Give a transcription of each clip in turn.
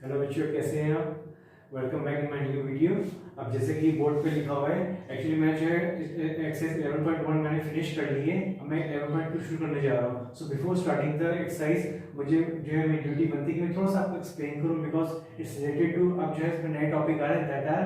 Hello बच्चों, कैसे हैं आप? Welcome back in my new video. अब जैसे कि बोर्ड पे लिखा हुआ है, एक्चुअली मैं जो है एक्सरसाइज 11.1 मैंने फिनिश कर ली है। अब मैं 11.2 शुरू करने जा रहा हूँ। So before starting the exercise मुझे जो है मेरी ड्यूटी बनती है कि मैं थोड़ा सा आपको एक्सप्लेन करूँ, बिकॉज इट्स रिलेटेड टू, अब जो है इसमें नए टॉपिक आ रहे हैं that are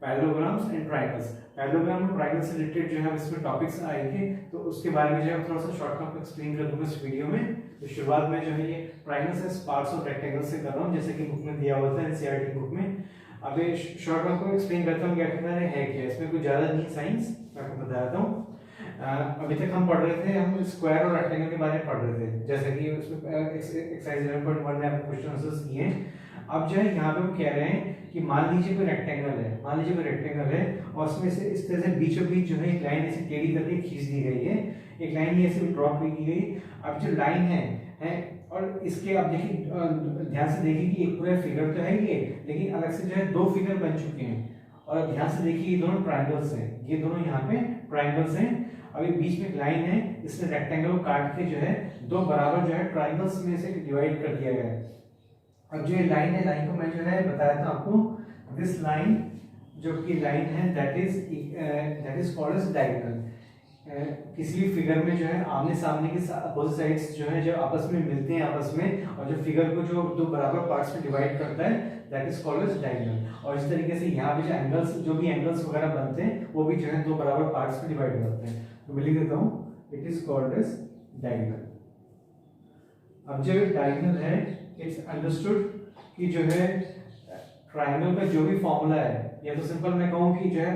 parallelograms and triangles. Parallelogram और ट्रायंगल से रिलेटेड जो है इसमें टॉपिक्स आएंगे, तो उसके बारे में जो है थोड़ा सा शॉर्ट में एक्सप्लेन कर दूंगा इस वीडियो में। तो शुरुआत में जो है ये triangles and parts of rectangle से कर रहा हूँ, जैसे कि बुक में दिया हुआ था, एनसीईआरटी बुक में। अब ये शॉर्ट में आपको एक्सप्लेन करता हूँ क्या करना है क्या। इसमें कुछ ज़्यादा नहीं साइंस, मैं आपको बता देता हूँ। अभी तक हम पढ़ रहे थे, हम स्क्वायर और रेक्टेंगल के बारे में पढ़ रहे थे, जैसे कि उसमें एक्सरसाइज 11.1 में आपको क्वेश्चन आंसर्स दिए हैं। अब जो है यहाँ पे वो कह रहे हैं कि मान लीजिए कोई रेक्टेंगल है, और उसमें से इस तरह से बीचों बीच जो है एक लाइन ऐसे टेढ़ी करके खींच दी गई है, एक लाइन ऐसे ड्रॉ की गई। अब जो लाइन है और इसके आप देखिए, ध्यान से देखिए कि एक पूरा फिगर तो है ये, लेकिन अलग से जो है दो फिगर बन चुके हैं। और ध्यान से देखिए ये दोनों ट्रायंगल्स हैं, ये दोनों यहाँ पे ट्रायंगल्स हैं। अभी बीच में एक लाइन है, इसने रेक्टेंगल को काट के जो है दो बराबर जो है ट्रायंगल्स में से डिवाइड कर दिया गया है। अब जो ये लाइन है, लाइन को मैं जो है बताया था आपको, दिस लाइन जो कि लाइन है that is called as diagonal. किसी भी फिगर में जो है आमने सामने के अपोजिट साइड्स जो है जब आपस में मिलते हैं आपस में, और जो फिगर को जो दो बराबर पार्ट्स में डिवाइड करता है that is called as diagonal. और इस तरीके से यहाँ पे जो एंगल्स, जो भी एंगल्स वगैरह बनते हैं वो भी जो है दो बराबर पार्ट्स में डिवाइड करते हैं। तो मैं लिख देता हूँ, it is called as diagonal. अब जो डायगोनल है, इट्स अंडरस्टूड कि जो है ट्रायंगल का जो भी फॉर्मूला है, या तो सिंपल मैं कहूँ कि जो है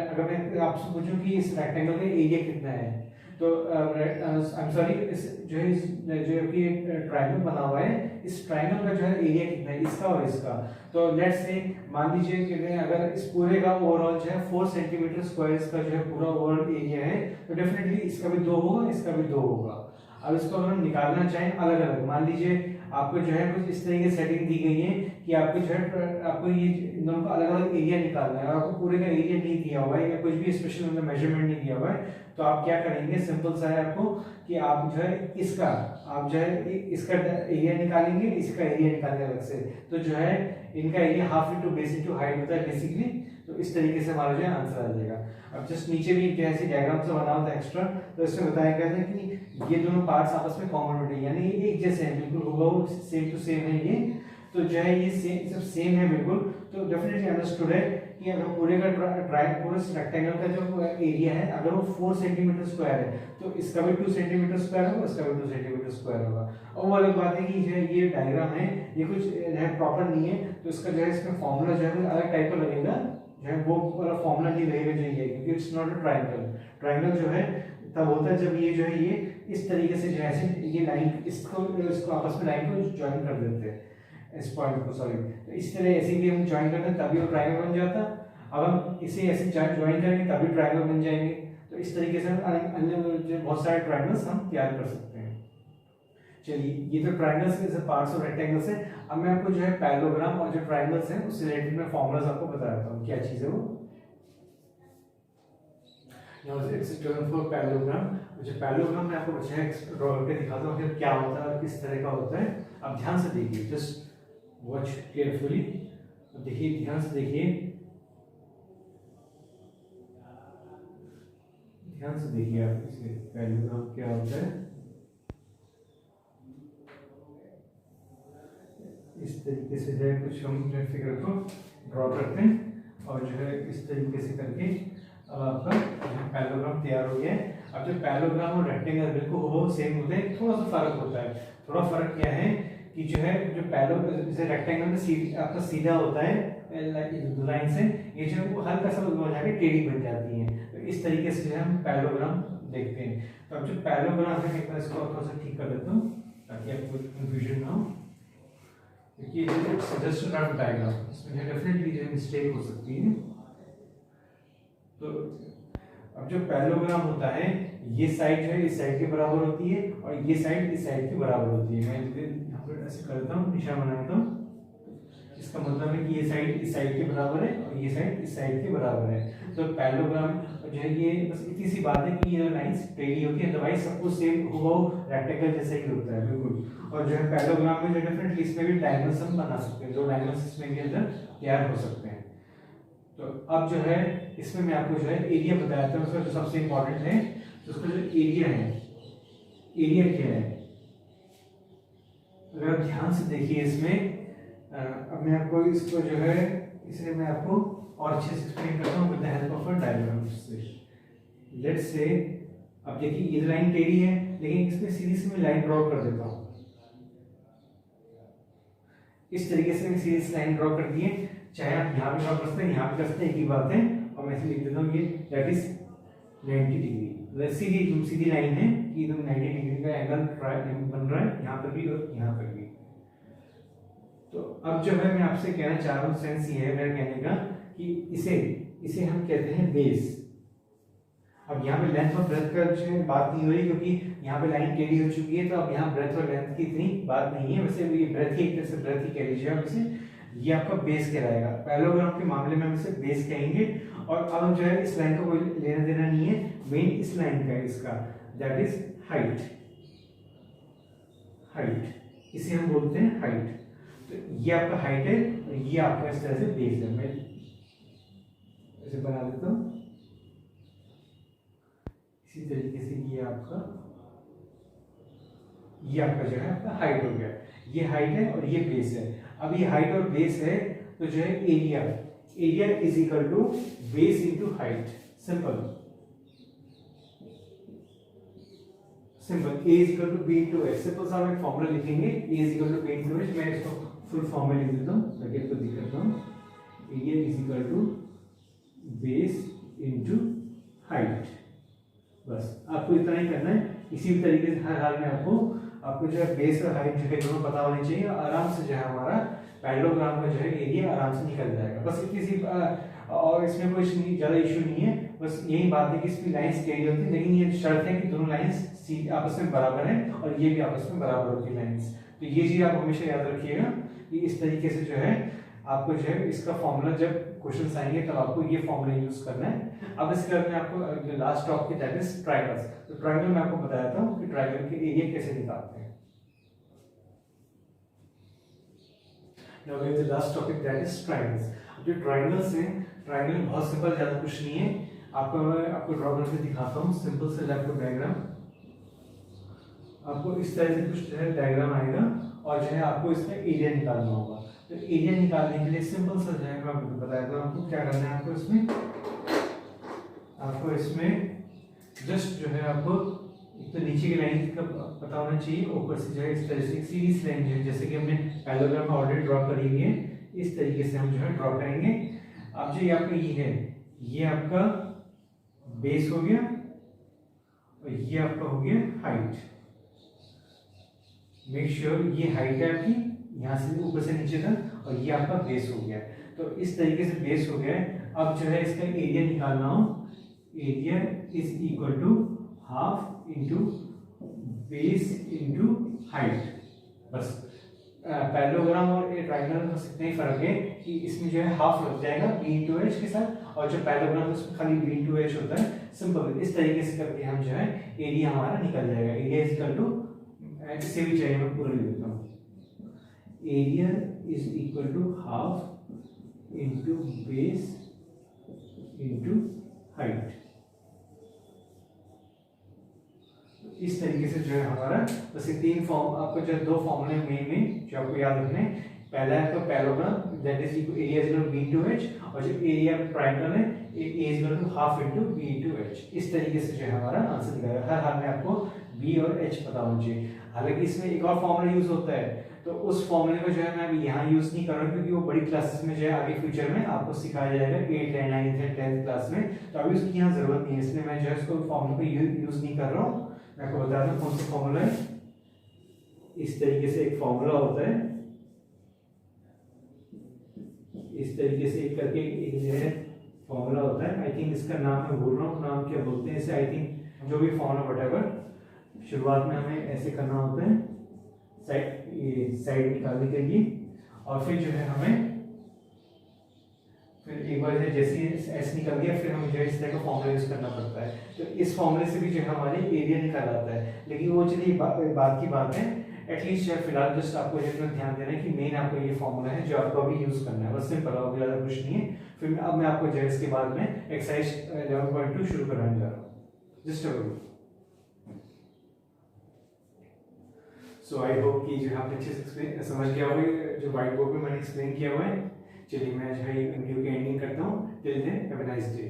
अगर मैं आपसे पूछूं कि इस रेक्टेंगल का एरिया कितना है, तो आई एम सॉरी, जो कि ट्रायंगल बना हुआ है, इस ट्रायंगल का जो है एरिया कितना है, इसका और इसका। तो लेट्स से मान लीजिए कि अगर इस पूरे का ओवरऑल जो है 4 सेंटीमीटर स्क्वायर इसका जो है पूरा ओवरऑल एरिया है, तो डेफिनेटली इसका भी 2 होगा, इसका भी 2 होगा। अब इसको अगर हम निकालना चाहें अलग अलग, मान लीजिए आपको जो है कुछ इस तरीके से सेटिंग दी गई है कि आपको जो है आपको ये इन दोनों का अलग अलग एरिया निकालना है, और आपको पूरे का एरिया नहीं दिया हुआ है या कुछ भी स्पेशल मतलब मेजरमेंट नहीं दिया हुआ है, तो आप क्या करेंगे, सिंपल सा है आपको कि आप जो है इसका, आप जो है इसका एरिया निकालेंगे, इसका एरिया निकालेंगे अलग से। तो जो है इनका area half into base into height होता है बेसिकली। तो इस तरीके से हमारा जो है आंसर आ जाएगा। अब जस्ट नीचे भी जो है डायग्राम से बना होता है एक्स्ट्रा, तो इसमें बताया गया था कि ये दोनों पार्ट्स आपस में कॉमन है, यानी ये एक जैसे हैं, बिल्कुल होगा सेम टू सेम है ये। तो जो है ये सब सेम है बिल्कुल। तो डेफिनेटली अंडरस्टूड है कि अगर पूरे का पूरे रेक्टेंगल का जो एरिया है, अगर वो 4 सेंटीमीटर स्क्वायर है, तो इसका भी 2 सेंटीमीटर स्क्वायर होगा, इसका भी 2 सेंटीमीटर स्क्वायर होगा। और वो अलग बात है कि जो है ये डायग्राम है, ये कुछ है प्रॉपर नहीं है, तो इसका जो है इसमें फॉर्मूला जो है अलग टाइप का लगेगा, जो है वो वाला फॉर्मूला नहीं रहेगा जो ये, क्योंकि it's not a triangle. Triangle जो है तब होता है जब ये जो है ये इस तरीके से जो है ये लाइन इसको आपस में लाइन को ज्वाइन कर देते हैं, इस पॉइंट को, सॉरी। तो इस तरह ऐसे भी हम ज्वाइन करते हैं तभी वो ट्रायंगल बन जाता। अब हम इसे ऐसे ज्वाइन करेंगे तभी ट्रायंगल बन जाएंगे। तो इस तरीके से अन्य बहुत सारे ट्रायंगल्स हम तैयार कर सकते हैं। चलिए, ये तो ट्रायंगल्स के पार्ट्स ऑफ रेक्टेंगल्स हैं। अब मैं आपको जो है पैरेललोग्राम और जो ट्रायंगल्स हैं उससे रिलेटेड मैं फॉर्मूलाज आपको बता देता हूँ, क्या चीज़ है वो। It's term for parallelogram. जो पैरेललोग्राम मैं आपको बच्चे ड्रॉ करके दिखाता हूँ कि क्या होता है और किस तरह का होता है। अब ध्यान से देखिए, जस्ट वॉच केयरफुली। देखिए, ध्यान से देखिए, ध्यान से देखिए आप इसे, पैरेललोग्राम क्या होता है। इस तरीके से जो है कुछ हम फिगर को ड्रॉ करते हैं, और जो है इस तरीके से करके अब आपका पैरेललोग्राम तैयार हो गया है। अब जो पैरेललोग्राम और रेक्टेंगल बिल्कुल वो सेम होते हैं, थोड़ा सा फर्क होता है। थोड़ा फर्क क्या है कि जो है जो जैसे रेक्टेंगल में आपका सीधा होता है लाइन से, ये जो है वो हल्का सा हो जाके टेढ़ी बन जाती है। तो इस तरीके से जो है हम पैरेललोग्राम देखते हैं। तो अब जो पैरेललोग्राम है, एक बार इसको थोड़ा सा ठीक कर देता हूँ ताकि आपको कंफ्यूजन ना हो, क्योंकि जस्ट रफ डायग्राम, इसमें डेफिनेटली जो मिस्टेक हो सकती है। तो अब जो पैरेललोग्राम होता है, ये साइड जो है इस साइड के बराबर होती है, और ये साइड इस साइड के बराबर होती है। मैं यहाँ पर ऐसे करता हूँ, निशान बनाता हूँ, इसका मतलब है कि ये साइड इस साइड के बराबर है और ये साइड इस साइड के बराबर है। तो पैरेललोग्राम जो है ये बस इतनी सी बात है कि ये लाइंस टेढ़ी होती है, अदरवाइज सब कुछ सेम हुबहू रेक्टेंगल जैसा ही होता है बिल्कुल। और जो है पैरेललोग्राम में जो डेफिनेटली इसमें भी डायगोनल्स हम बना सकते हैं, जो डायगोनल्स इसमें भी अंदर तैयार हो सकते हैं। तो अब जो है इसमें मैं आपको जो है एरिया बताया था, उसका जो सबसे इंपॉर्टेंट है, तो उसका जो एरिया है, एरिया क्या है, अगर आप ध्यान से देखिए इसमें, अब मैं आपको इसको जो है इसे मैं आपको और अच्छे से एक्सप्लेन करता हूँ with the help of a diagram. Let's say अब देखिए ये लाइन टेढ़ी है, लेकिन इसमें सीधी सी मैं लाइन ड्रॉ कर देता हूँ, इस तरीके से मैंने सीधी लाइन ड्रॉ कर दी है, चाहे आप यहाँ पे ड्रॉ कर सकते हैं, यहाँ पे कर सकते हैं, एक ही बात है। और मैं इसे लिख देता हूँ ये that is 90 degree, Sidhi line है कि एकदम 90 डिग्री का एंगल बन रहा है यहाँ पर भी और यहाँ पर भी। तो अब जो है मैं आपसे कहना चाह रहा हूँ, सेंस ये है मेरे कहने का कि इसे हम कहते हैं बेस। अब यहाँ पे लेंथ और ब्रेथ का जो है बात नहीं हो रही, क्योंकि यहाँ पे लाइन टेढ़ी हो चुकी है, तो अब यहाँ ब्रेथ और लेंथ की इतनी बात नहीं है। वैसे ये ब्रेथ ही एक तरह से ब्रेथ ही कह लीजिए आप इसे, ये आपका बेस कहलाएगा। पैरेललोग्राम के मामले में हम इसे बेस कहेंगे। और अब जो है इस लाइन का कोई लेना देना नहीं है, मेन इस लाइन का है इसका, दैट इज हाइट, हाइट इसे हम बोलते हैं हाइट। तो ये आपका हाइट है और ये आपका इस तरह से बेस है। मैं इसे बना देता हूँ इसी तरीके से, ये आपका जो है आपका हाइट हो गया, ये हाइट है और ये बेस है। अब ये हाइट और बेस है, तो जो है area is equal to base into height. Simple A is equal to B into H. Simple सा हम एक फॉर्मूला लिखेंगे, A is equal to B into H. मैं इसको फुल फॉर्मूला लिख देता हूँ ताकि आपको दिक्कत ना हो। Area is equal to base into height. बस आपको इतना ही करना है। इसी तरीके से हर हाल में आपको जो है बेस और हाइट जो है दोनों पता होनी चाहिए, आराम से जो है हमारा पैरेललोग्राम का जो है एरिया आराम से निकल जाएगा। बस इतनी सी और इसमें कोई ज़्यादा इशू नहीं है। बस यही बात है कि इसकी लाइंस टेढ़ी होती है, लेकिन ये शर्त है कि दोनों लाइंस आपस में बराबर हैं और ये भी आपस में बराबर होती है लाइंस। तो ये चीज़ आप हमेशा याद रखिएगा कि इस तरीके से जो है आपको जो है इसका फॉर्मूला, जब क्वेश्चंस आएंगे तब आपको ये फॉर्मूला यूज करना है। अब इसके बाद में आपको जो last topic that is triangles. तो ट्रायंगल में आपको बताया था कि ट्रायंगल के एरिया कैसे निकालते हैं। Now we have the last topic that is triangles. जो ट्रायंगल्स हैं, ट्रायंगल बहुत सिंपल, ज्यादा कुछ नहीं है। आपको ड्रॉ करके दिखाता हूँ सिंपल से आपको डायग्राम। आपको इस तरह से कुछ जो है डायग्राम आएगा और जो है आपको इसमें एरिया निकालना होगा। तो एरिया निकालने के लिए सिंपल सा जो है मैं आपको बताया था, आपको क्या करना है। आपको इसमें जस्ट जो है आपको एक तो नीचे की लाइन का पता होना चाहिए, ऊपर से जो है इस तरह से सीरीज लाइन जो है, जैसे कि हमने पैरेललोग्राम में ऑलरेडी ड्रॉ करी हुई है, इस तरीके से हम जो है ड्रॉ करेंगे। अब जो ये आपका ये है, ये आपका बेस हो गया और ये आपका हो गया हाइट। मेक श्योर ये हाइट है आपकी, यहाँ से ऊपर से नीचे तक, और ये आपका बेस हो गया। तो इस तरीके से बेस हो गया है। अब जो है इसका एरिया निकालना हो, area is equal to half into base into height. बस पैरेललोग्राम और ट्रायंगल में बस इतना ही फर्क है कि इसमें जो है हाफ लग जाएगा बी इंटू एच के साथ, और जो पैरेललोग्राम उसमें खाली बी इंटू एच होता है। सिंपल इस तरीके से करके हम जो है एरिया हमारा निकल जाएगा। एरिया इज इक्वल टू, इसे भी चाहिए मैं पूरा लिख देता हूँ, area is equal to half into base into height. इस तरीके से जो है हमारा बस ये तीन फॉर्म, आपको जो दो फॉर्मूले मेन जो आपको याद रखने। पहला है आपका parallelogram that is area is equal to B into H, और जो एरिया ट्रायंगल है A is equal to half into B into H. इस तरीके से जो है हमारा आंसर निकलेगा। हर हाल में आपको बी और एच पता होना चाहिए। हालांकि इसमें एक और फॉर्मूला यूज होता है, तो उस फॉर्मूले को जो है मैं अभी यहाँ यूज नहीं कर रहा हूँ, क्योंकि वो बड़ी क्लासेस में जो है आगे फ्यूचर में आपको सिखाया जाएगा 8th है 9th है 10th क्लास में। तो अभी उसकी यहाँ जरूरत नहीं है, इसलिए मैं जो है इसको फॉर्मूले को यूज नहीं कर रहा हूँ। मैं आपको बता दूं कौन सा फॉर्मूला है। इस तरीके से एक फॉर्मूला होता है, इस तरीके से एक करके एक जो है फॉर्मूला होता है। आई थिंक इसका नाम मैं भूल रहा हूँ, नाम क्या बोलते हैं इसे। आई थिंक जो भी फॉर्मूला व्हाटएवर, शुरुआत में हमें ऐसे करना होता है साइड निकालने के लिए, और फिर जो है हमें फिर एक बार जैसे एस निकल गया फिर हमें जो है इस तरह का फॉर्मूला यूज करना पड़ता है। तो इस फॉर्मूले से भी जो है हमारे एरिया निकल आता है। लेकिन वो चलिए बात की बात है, एटलीस्ट जो है फिलहाल जस्ट आपको इतना ध्यान देना है कि मेन आपको ये फॉर्मूला है जो आपको अभी यूज करना है, बस सिंपल और ज़्यादा कुछ नहीं है। फिर अब मैं आपको जो है इसके बाद में एक्सरसाइज 11.2 शुरू कराने जा रहा हूँ। Just a minute. So I hope कि जो है आपने अच्छे से समझ गया होगा जो व्हाइट बोर्ड पे मैंने एक्सप्लेन किया हुआ है। चलिए मैं जो है वीडियो की एंडिंग करता हूँ। Till then have a nice day.